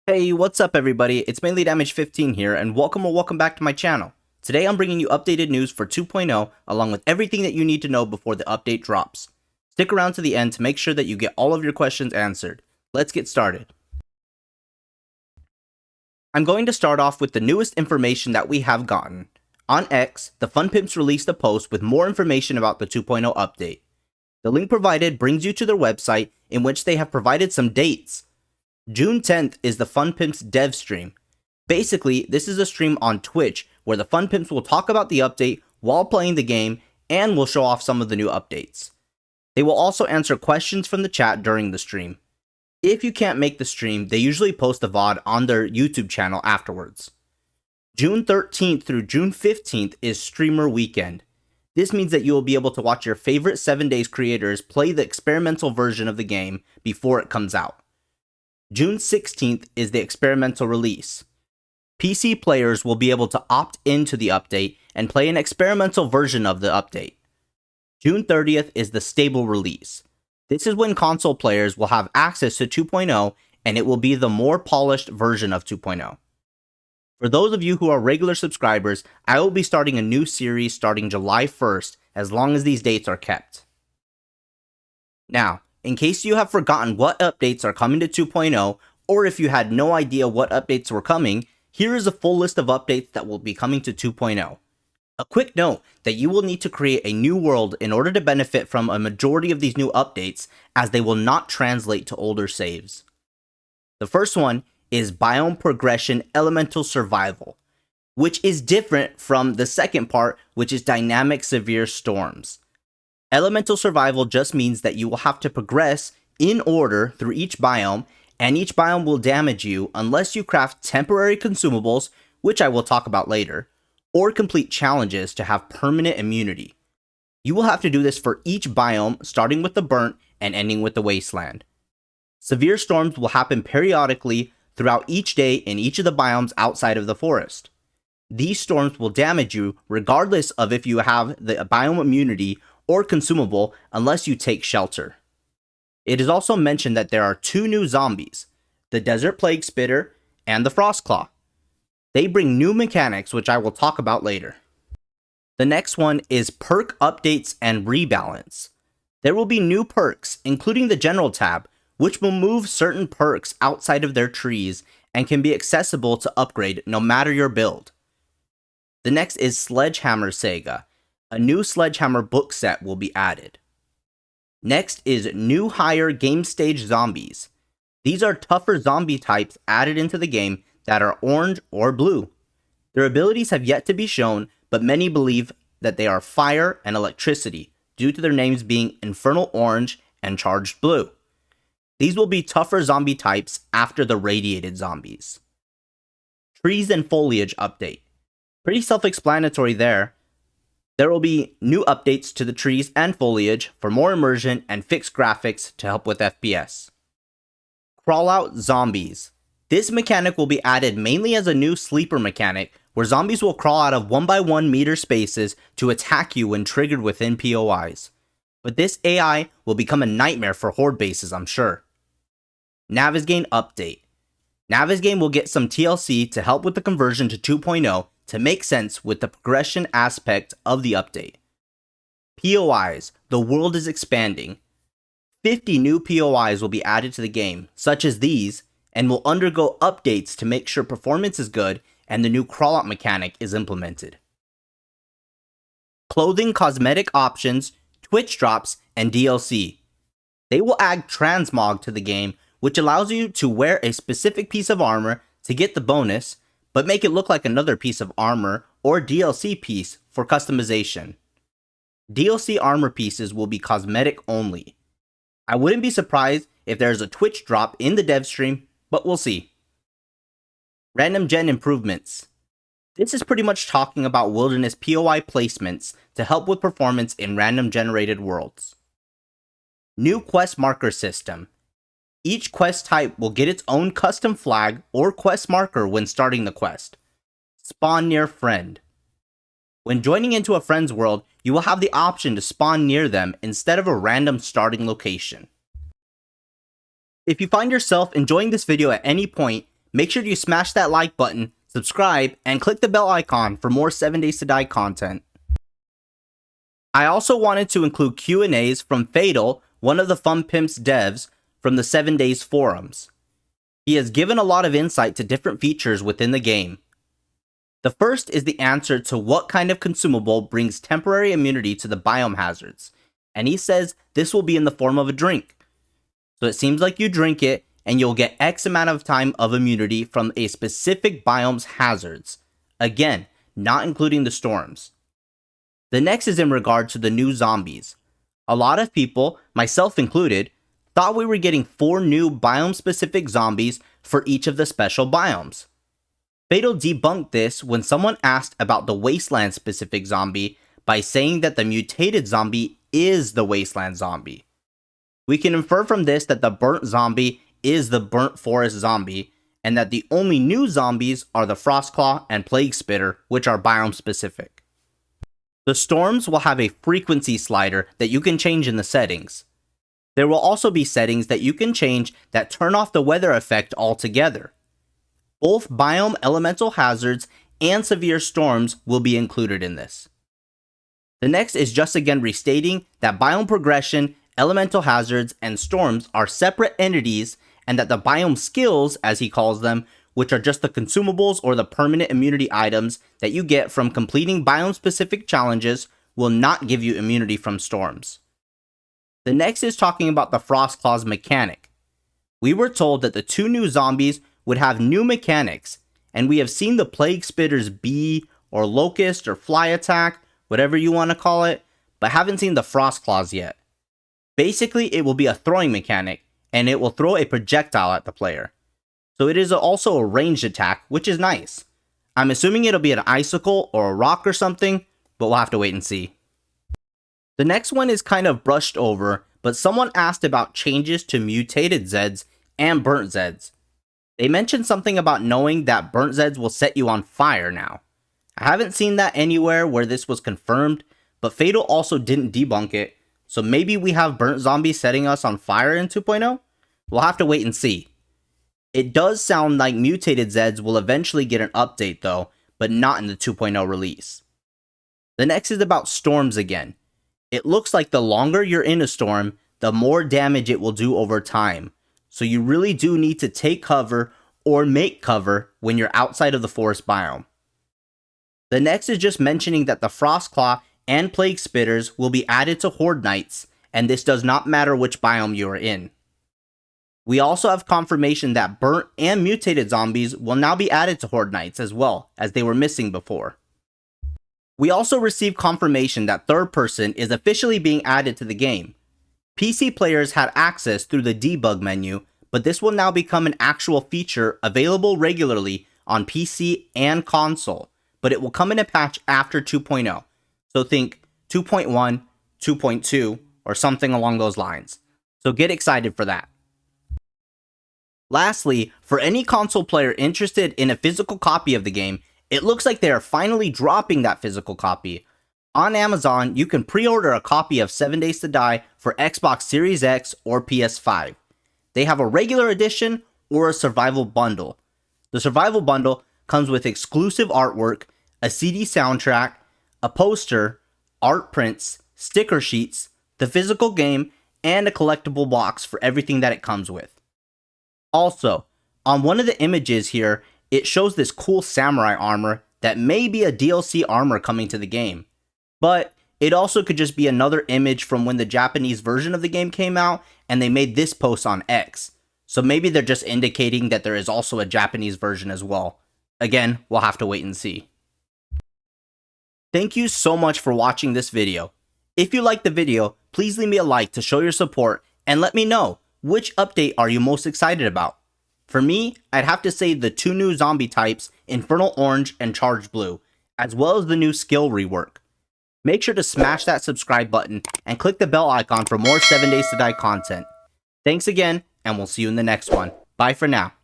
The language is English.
Hey, what's up everybody? It's Mainly Damage 15 here, and welcome back to my channel. Today I'm bringing you updated news for 2.0, along with everything that you need to know before the update drops. Stick around to the end to make sure that you get all of your questions answered. Let's get started. I'm going to start off with the newest information that we have gotten. On X, the Fun Pimps released a post with more information about the 2.0 update. The link provided brings you to their website, in which they have provided some dates. June 10th is the Fun Pimps dev stream. Basically, this is a stream on Twitch where the Fun Pimps will talk about the update while playing the game and will show off some of the new updates. They will also answer questions from the chat during the stream. If you can't make the stream, they usually post a VOD on their YouTube channel afterwards. June 13th through June 15th is Streamer Weekend. This means that you will be able to watch your favorite 7 Days creators play the experimental version of the game before it comes out. June 16th is the experimental release. PC players will be able to opt into the update and play an experimental version of the update. June 30th is the stable release. This is when console players will have access to 2.0, and it will be the more polished version of 2.0. For those of you who are regular subscribers, I will be starting a new series starting July 1st, as long as these dates are kept. Now, in case you have forgotten what updates are coming to 2.0, or if you had no idea what updates were coming, here is a full list of updates that will be coming to 2.0. A quick note that you will need to create a new world in order to benefit from a majority of these new updates, as they will not translate to older saves. The first one is Biome Progression Elemental Survival, which is different from the second part, which is Dynamic Severe Storms. Elemental Survival just means that you will have to progress in order through each biome, and each biome will damage you unless you craft temporary consumables, which I will talk about later, or complete challenges to have permanent immunity. You will have to do this for each biome, starting with the Burnt and ending with the Wasteland. Severe storms will happen periodically throughout each day in each of the biomes outside of the forest. These storms will damage you regardless of if you have the biome immunity or consumable, unless you take shelter. It is also mentioned that there are two new zombies, the Desert Plague Spitter and the Frostclaw. They bring new mechanics, which I will talk about later. The next one is Perk Updates and Rebalance. There will be new perks, including the General tab, which will move certain perks outside of their trees and can be accessible to upgrade no matter your build. The next is Sledgehammer Saga. A new Sledgehammer book set will be added. Next is new higher game stage zombies. These are tougher zombie types added into the game that are orange or blue. Their abilities have yet to be shown, but many believe that they are fire and electricity due to their names being Infernal Orange and Charged Blue. These will be tougher zombie types after the radiated zombies. Trees and Foliage Update. Pretty self-explanatory there. There will be new updates to the trees and foliage for more immersion and fixed graphics to help with FPS. Crawlout Zombies. This mechanic will be added mainly as a new sleeper mechanic, where zombies will crawl out of 1x1 meter spaces to attack you when triggered within POIs. But this AI will become a nightmare for horde bases, I'm sure. Navezgane Update. Navezgane will get some TLC to help with the conversion to 2.0 to make sense with the progression aspect of the update. POIs, the world is expanding. 50 new POIs will be added to the game, such as these, and will undergo updates to make sure performance is good and the new crawlout mechanic is implemented. Clothing, cosmetic options, Twitch drops, and DLC. They will add transmog to the game, which allows you to wear a specific piece of armor to get the bonus, but make it look like another piece of armor or DLC piece for customization. DLC armor pieces will be cosmetic only. I wouldn't be surprised if there's a Twitch drop in the dev stream, but we'll see. Random gen improvements. This is pretty much talking about wilderness POI placements to help with performance in random generated worlds. New quest marker system. Each quest type will get its own custom flag or quest marker when starting the quest. Spawn near friend. When joining into a friend's world, you will have the option to spawn near them instead of a random starting location. If you find yourself enjoying this video at any point, make sure you smash that like button, subscribe, and click the bell icon for more 7 Days to Die content. I also wanted to include Q&As from Faatal, one of the Fun Pimps devs from the 7 Days forums. He has given a lot of insight to different features within the game. The first is the answer to what kind of consumable brings temporary immunity to the biome hazards, and he says this will be in the form of a drink. So it seems like you drink it and you'll get X amount of time of immunity from a specific biome's hazards. Again, not including the storms. The next is in regard to the new zombies. A lot of people, myself included, thought we were getting 4 new biome-specific zombies for each of the special biomes. Faatal debunked this when someone asked about the Wasteland-specific zombie by saying that the mutated zombie is the Wasteland zombie. We can infer from this that the burnt zombie is the burnt forest zombie, and that the only new zombies are the Frostclaw and Plague Spitter, which are biome-specific. The storms will have a frequency slider that you can change in the settings. There will also be settings that you can change that turn off the weather effect altogether. Both biome elemental hazards and severe storms will be included in this. The next is just again restating that biome progression, elemental hazards, and storms are separate entities, and that the biome skills, as he calls them, which are just the consumables or the permanent immunity items that you get from completing biome-specific challenges, will not give you immunity from storms. The next is talking about the Frostclaw's mechanic. We were told that the 2 new zombies would have new mechanics, and we have seen the Plague Spitter's bee, or locust, or fly attack, whatever you want to call it, but haven't seen the Frostclaws yet. Basically, it will be a throwing mechanic, and it will throw a projectile at the player. So it is also a ranged attack, which is nice. I'm assuming it'll be an icicle or a rock or something, but we'll have to wait and see. The next one is kind of brushed over, but someone asked about changes to mutated Zeds and burnt Zeds. They mentioned something about knowing that burnt Zeds will set you on fire now. I haven't seen that anywhere where this was confirmed, but Faatal also didn't debunk it, so maybe we have burnt zombies setting us on fire in 2.0? We'll have to wait and see. It does sound like mutated Zeds will eventually get an update though, but not in the 2.0 release. The next is about storms again. It looks like the longer you're in a storm, the more damage it will do over time. So you really do need to take cover or make cover when you're outside of the forest biome. The next is just mentioning that the Frostclaw and Plague Spitters will be added to Horde Nights, and this does not matter which biome you are in. We also have confirmation that burnt and mutated zombies will now be added to Horde Nights as well, as they were missing before. We also received confirmation that third person is officially being added to the game. PC players had access through the debug menu, but this will now become an actual feature available regularly on PC and console, but it will come in a patch after 2.0. So think 2.1, 2.2, or something along those lines. So get excited for that. Lastly, for any console player interested in a physical copy of the game, it looks like they are finally dropping that physical copy. On Amazon, you can pre-order a copy of 7 Days to Die for Xbox Series X or PS5. They have a regular edition or a survival bundle. The survival bundle comes with exclusive artwork, a CD soundtrack, a poster, art prints, sticker sheets, the physical game, and a collectible box for everything that it comes with. Also, on one of the images here, it shows this cool samurai armor that may be a DLC armor coming to the game. But it also could just be another image from when the Japanese version of the game came out and they made this post on X. So maybe they're just indicating that there is also a Japanese version as well. Again, we'll have to wait and see. Thank you so much for watching this video. If you liked the video, please leave me a like to show your support and let me know which update are you most excited about. For me, I'd have to say the 2 new zombie types, Infernal Orange and Charged Blue, as well as the new skill rework. Make sure to smash that subscribe button and click the bell icon for more 7 Days to Die content. Thanks again, and we'll see you in the next one. Bye for now.